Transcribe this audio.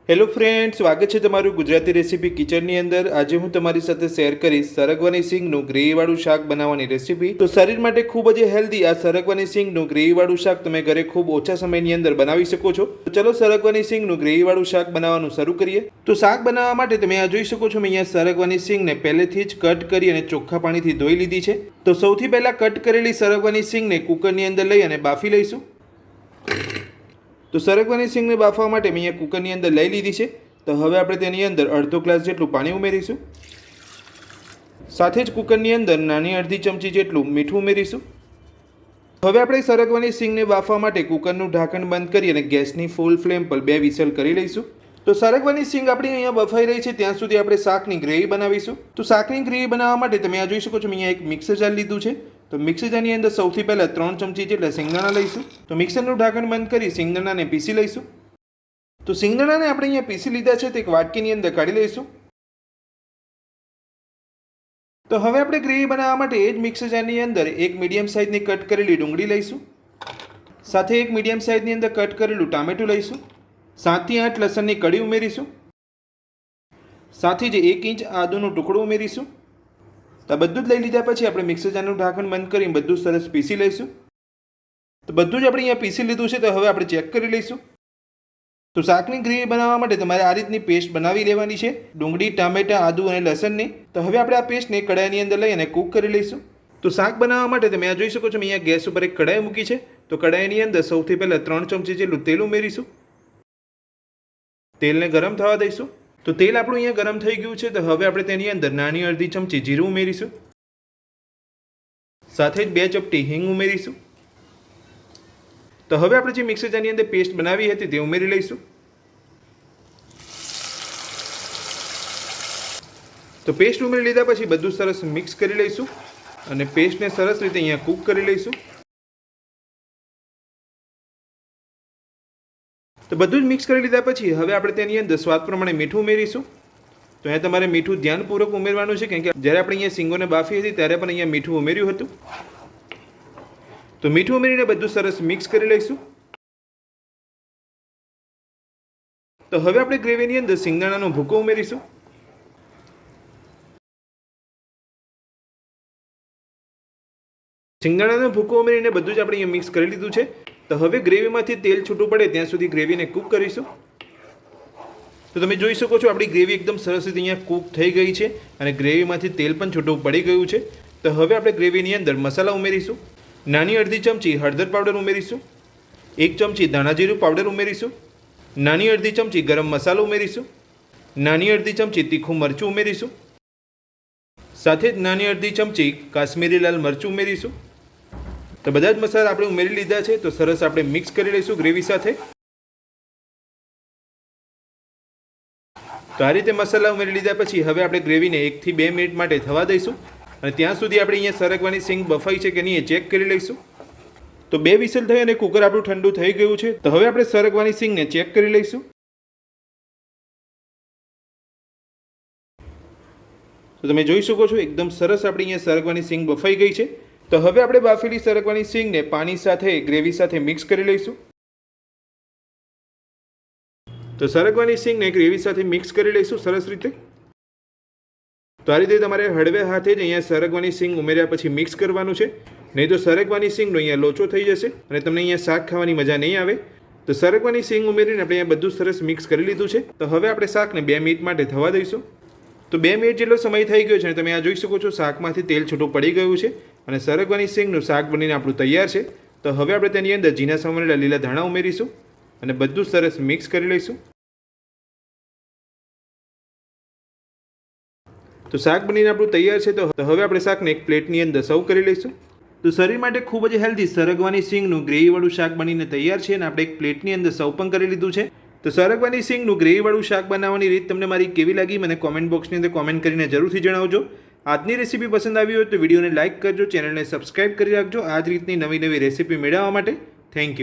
Hello friends, સ્વાગત છે તમારું ગુજરાતી રેસીપી કિચનની અંદર। આજે હું તમારી સાથે શેર કરીશ સરગવાની સિંગનું ગ્રેવીવાળું શાક બનાવવાની રેસીપી। તો શરીર માટે ખૂબ જ હેલ્ધી આ સરગવાની સિંગનું ગ્રેવીવાળું શાક તમે ઘરે ખૂબ ઓછા સમયની અંદર બનાવી શકો છો। તો ચલો સરગવાની સિંગનું ગ્રેવીવાળું શાક બનાવવાનું શરૂ કરીએ। તો શાક બનાવવા માટે તમે આ જોઈ શકો છો, મેં અહીંયા સરગવાની સિંગને પહેલેથી જ કટ કરી અને ચોખ્ખા પાણીથી ધોઈ લીધી છે। તો સૌથી પહેલાં કટ કરેલી સરગવાની સિંગને કુકરની અંદર લઈ અને બાફી લઈશું। તો સરગવાની સિંગને બાફવા માટે મેં અહીંયા કુકરની અંદર લઈ લીધી છે। તો હવે આપણે તેની અંદર અડધો ગ્લાસ જેટલું પાણી ઉમેરીશું। સાથે જ કુકરની અંદર નાની અડધી ચમચી જેટલું મીઠું ઉમેરીશું। હવે આપણે સરગવાની સિંગને બાફવા માટે કુકરનું ઢાંકણ બંધ કરી અને ગેસની ફૂલ ફ્લેમ પર 2 વિસલ કરી લઈશું। તો સરગવાની સિંગ આપણી અહીંયા બફાઈ રહી છે ત્યાં સુધી આપણે શાકની ગ્રેવી બનાવીશું। તો શાકની ગ્રેવી બનાવવા માટે તમે આ જોઈ શકો છો, મેં અહીંયા એક મિક્સર જાર લીધું છે। તો મિક્સર જારની અંદર સૌથી પહેલાં 3 ચમચી જેટલા સિંગદાણા લઈશું। તો મિક્સરનું ઢાંકણ બંધ કરી સિંગદાણાને પીસી લઈશું। તો સિંગદાણાને આપણે અહીંયા પીસી લીધા છે, તે એક વાટકીની અંદર કાઢી લઈશું। તો હવે આપણે ગ્રેવી બનાવવા માટે એ જ મિક્સર જારની અંદર એક મીડિયમ સાઇઝની કટ કરેલી ડુંગળી લઈશું। સાથે એક મીડિયમ સાઇઝની અંદર કટ કરેલું ટામેટું લઈશું। 7 થી 8 લસણની કળી ઉમેરીશું। સાથે જ 1 ઇંચ આદુનો ટુકડો ઉમેરીશું। તો બધું જ લઈ લીધા પછી આપણે મિક્સર જારનું ઢાંકણ બંધ કરીને બધું સરસ પીસી લઈશું। તો બધું જ આપણે અહીંયા પીસી લીધું છે। તો હવે આપણે ચેક કરી લઈશું। તો શાકની ગ્રેવી બનાવવા માટે તમારે આ રીતની પેસ્ટ બનાવી લેવાની છે, ડુંગળી, ટામેટાં, આદુ અને લસણની। તો હવે આપણે આ પેસ્ટને કડાઈની અંદર લઈ અને કૂક કરી લઈશું। તો શાક બનાવવા માટે તમે આ જોઈ શકો છો, મેં અહીંયા ગેસ ઉપર એક કડાઈ મૂકી છે। તો કડાઈની અંદર સૌથી પહેલાં 3 ચમચી જેટલું તેલ ઉમેરીશું। તેલને ગરમ થવા દઈશું। તો તેલ આપણું અહીંયા ગરમ થઈ ગયું છે। તો હવે આપણે તેની અંદર નાની અડધી ચમચી જીરું ઉમેરીશું। સાથે જ 2 ચપટી હિંગ ઉમેરીશું। તો હવે આપણે જે મિક્સર જારની અંદર પેસ્ટ બનાવી હતી તે ઉમેરી લઈશું। તો પેસ્ટ ઉમેરી લીધા પછી બધું સરસ મિક્સ કરી લઈશું અને પેસ્ટને સરસ રીતે અહીંયા કૂક કરી લઈશું। તો બધું જ મિક્સ કરી લીધા પછી હવે આપણે તેની અંદર સ્વાદ પ્રમાણે મીઠું ઉમેરીશું। તો અહીંયા તમારે મીઠું ધ્યાનપૂર્વક ઉમેરવાનું છે, કેમ કે જ્યારે આપણે અહીંયા સિંગોને બાફી હતી ત્યારે પણ અહીંયા મીઠું ઉમેર્યું હતું। તો મીઠું ઉમેરીને બધું સરસ મિક્સ કરી લઈશું। તો હવે આપણે ગ્રેવીની અંદર સિંગદાણાનો ભૂકો ઉમેરીશું। સિંગદાણાનો ભૂકો ઉમેરીને બધું જ આપણે અહીંયા મિક્સ કરી લીધું છે। તો હવે ગ્રેવીમાંથી તેલ છૂટું પડે ત્યાં સુધી ગ્રેવીને કૂક કરીશું। તો તમે જોઈ શકો છો, આપણી ગ્રેવી એકદમ સરસ રીતે અહીંયા કૂક થઈ ગઈ છે અને ગ્રેવીમાંથી તેલ પણ છૂટું પડી ગયું છે। તો હવે આપણે ગ્રેવીની અંદર મસાલા ઉમેરીશું। નાની અડધી ચમચી હળદર પાવડર ઉમેરીશું। 1 ચમચી ધાણા જીરું પાવડર ઉમેરીશું। નાની અડધી ચમચી ગરમ મસાલો ઉમેરીશું। નાની અડધી ચમચી તીખું મરચું ઉમેરીશું। સાથે જ નાની અડધી ચમચી કાશ્મીરી લાલ મરચું ઉમેરીશું। તો બધા જ મસાલા આપણે ઉમેરી લીધા છે। તો સરસ આપણે મિક્સ કરી લઈશું ગ્રેવી સાથે। તો આ રીતે મસાલા ઉમેરી લીધા પછી હવે આપણે ગ્રેવીને 1 થી 2 મિનિટ માટે થવા દઈશું અને ત્યાં સુધી આપણે અહીંયા સરગવાની સિંગ બફાઈ છે કે નહીં એ ચેક કરી લઈશું। તો 2 વિસલ થઈ અને કુકર આપણું ઠંડુ થઈ ગયું છે। તો હવે આપણે સરગવાની સિંગને ચેક કરી લઈશું। તો તમે જોઈ શકો છો, એકદમ સરસ આપણી અહીંયા સરગવાની સિંગ બફાઈ ગઈ છે। તો હવે આપણે બાફેલી સરગવાની સિંગને પાણી સાથે ગ્રેવી સાથે મિક્સ કરી લઈશું। તો સરગવાની સિંગને ગ્રેવી સાથે મિક્સ કરી લઈશું સરસ રીતે। તો આ રીતે તમારે હળવે હાથે જ અહીંયા સરગવાની સિંગ ઉમેર્યા પછી મિક્સ કરવાનું છે, નહીં તો સરગવાની સિંગનો અહીંયા લોચો થઈ જશે અને તમને અહીંયા શાક ખાવાની મજા નહીં આવે। તો સરગવાની સિંગ ઉમેરીને આપણે અહીંયા બધું સરસ મિક્સ કરી લીધું છે। તો હવે આપણે શાકને 2 મિનિટ માટે થવા દઈશું। તો 2 મિનિટ જેટલો સમય થઈ ગયો છે અને તમે આ જોઈ શકો છો, શાકમાંથી તેલ છૂટું પડી ગયું છે અને સરગવાની સિંગનું શાક બનીને આપણું તૈયાર છે। તો હવે આપણે તેની અંદર ઝીણા સમારેલા લીલા ધાણા ઉમેરીશું અને બધું સરસ મિક્સ કરી લઈશું। તો શાક બનીને આપણું તૈયાર છે। તો હવે આપણે શાકને એક પ્લેટની અંદર સર્વ કરી લઈશું। તો શરીર માટે ખૂબ જ હેલ્ધી સરગવાની સિંગનું ગ્રેવીવાળું શાક બનીને તૈયાર છે અને આપણે એક પ્લેટની અંદર સર્વ પણ કરી લીધું છે। તો સરગવાની સિંગનું ગ્રેવીવાળું શાક બનાવવાની રીત તમને મારી કેવી લાગી મને કોમેન્ટ બોક્સની અંદર કોમેન્ટ કરીને જરૂરથી જણાવજો। આજની રેસીપી પસંદ આવી હોય તો વિડીયોને લાઇક કરજો, ચેનલને સબસ્ક્રાઇબ કરી રાખજો આ જ રીતની નવી રેસીપી મેળવવા માટે। Thank you.